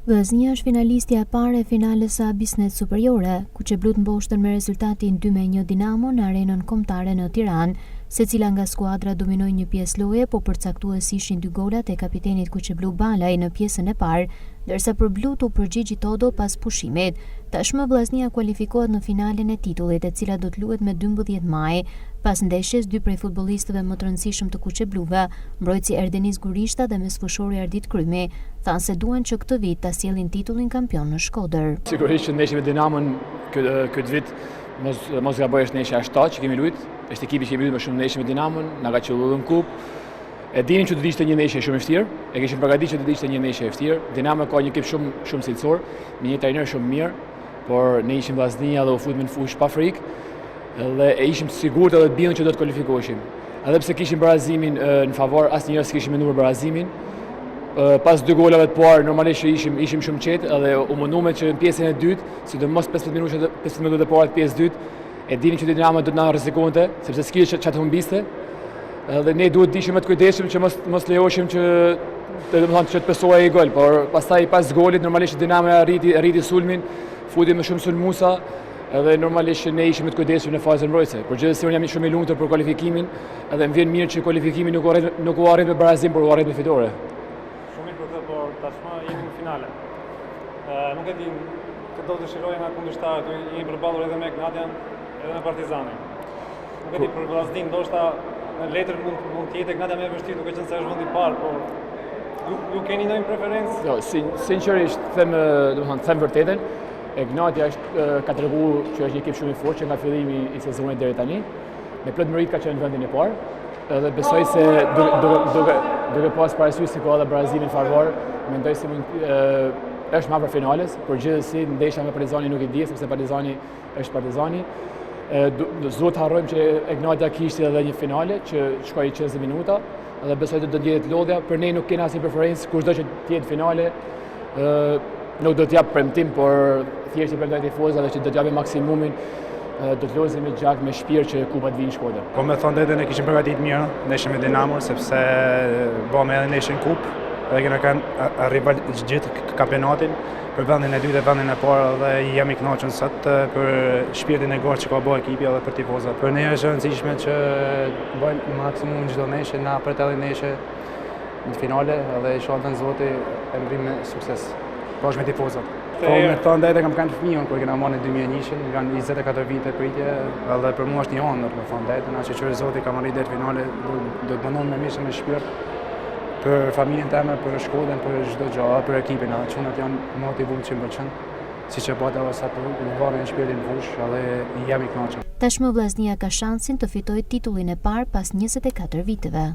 Vllaznia është finalistja e parë e finales së Abisnet Superiore, ku Çeblut mposhtën me rezultatin 2-1 Dinamo në arenën kombëtare në Tiranë. Secila nga skuadra dominoi një pjesë loje, po përcaktues ishin 2 golat e kapitenit Kuçeblu Balaj në pjesën e parë, ndërsa për blut u përgjigj Todo pas pushimit. Tashmë vllaznia kualifikohet në finalen e titullit, e cila do të luhet me 12 maj. Pas ndeshjes, 2 prej futbollistëve më të rëndësishëm të Kuçebluve, mbrojtësi Erdenis Gurishta dhe mesfushori Ardit Krymi, thanë se duan që këtë vit ta sjellin titullin kampion në Shkodër. Sigurisht që ndeshja me Dinamon këtë vit mos gaboj është ndeshja 7 që kemi luajtur. Është ekipi që kemi luajtur më shumë ndeshje me Dinamon, na ka qelluar në kupë. E dinim që do të ishte një ndeshje shumë e vështirë, e kishim përgatitur që do të ishte një ndeshje e vështirë. Dinamo ka një ekip shumë cilësor, me një trajner shumë mirë, por ne ishim vllaznia dhe u futëm në fushë pa frikë, dhe e ishim të sigurt edhe të bindur që do të kualifikoheshim. Edhe pse kishim barazimin në favor, asnjëherë s'kishim menduar barazimin. Pas 2 golave të parë, normalisht ishim shumë qetë edhe u munduam që në pjesën e dytë, sidomos 15 minutat e para të pjesës dytë, e dinim që Dinamo do të na rrezikonte, sepse s'kishte çfarë të humbiste. Dhe ne duhet të ishim të kujdesshëm që mos lejoheshim që të pesojë gol, por pastaj pas golit normalisht Dinamo arriti sulmin, futi me shumë sulmuesa, edhe normalisht ne ishim të kujdesshëm në fazën mbrojtëse. Por gjithsesi unë jam shumë i lumtur për kualifikimin, edhe më vjen mirë që kualifikimi nuk u arrit me barazim, por u arrit me fitore. Shumë mirë për këtë, por tashmë jemi në finale. Nuk e di këtë do të dëshiroj nga kundërshtarët, jemi përballur edhe me Gnatian, edhe me Partizanin. Nuk e di për vllaznin, ndoshta në letër mund të jetë Gnatia më e vështirë, duke qenë se është vendi i parë, por ju keni ndonjë preferencë? Jo, sinqerisht them vërtetën. Gnatia ka treguar që është një ekip shumë i fortë që nga fillimi i sezonit deri tani. Me plot merit ka qenë në vendin e parë. Edhe besoj se duke pas parasysh se ka edhe barazimin farvar, mendoj se është më afër finales, por gjithsesi ndeshja me Partizanin nuk i di, sepse Partizani është Partizani. Zot harrojmë që Gnatia kishte edhe një finale që shkoi 60 minuta, dhe besoj të do të jetë lodhja. Për ne nuk kena asnjë preferencë, kushdo që të jetë finale, nuk do të jap premtim, por thjesht i premtoj tifozëve që do të japim maksimumin, do të lozim me gjak, me shpirt që kupa të vinë në Shkodër. Po me thonë drejtën e kishim përgatitur mirë ndeshjen me Dinamo, sepse bëmë edhe ndeshjen kupë, dhe kena kanë rival gjithë kampionatin, për vendin e dytë dhe vendin e parë, dhe jam i kënaqur sot për shpirtin e gojë që ka bërë ekipi edhe për tifozët. Për ne është e rëndësishme që bëjmë maksimum çdo ndeshje, na pretendojmë ndeshje në finale, dhe inshallah Zoti e mbrim me sukses. Bashkë me tifozët. Po me thonë drejtë kam kanë fëmijën kur kena marrë në 2001, kanë 24 vite pritje, edhe për mua është një honor, me thonë drejtë, na që Zoti ka marrë deri në finale, do të mundon me mirë me shpirt për familjen time, për shkollën, për çdo gjë, për ekipin, çunat janë motivuar 100%, siç e bota ose atë në shpirtin fush, edhe jam i kënaqur. Tashmë vllaznia ka shansin të fitojë titullin e parë pas 24 viteve.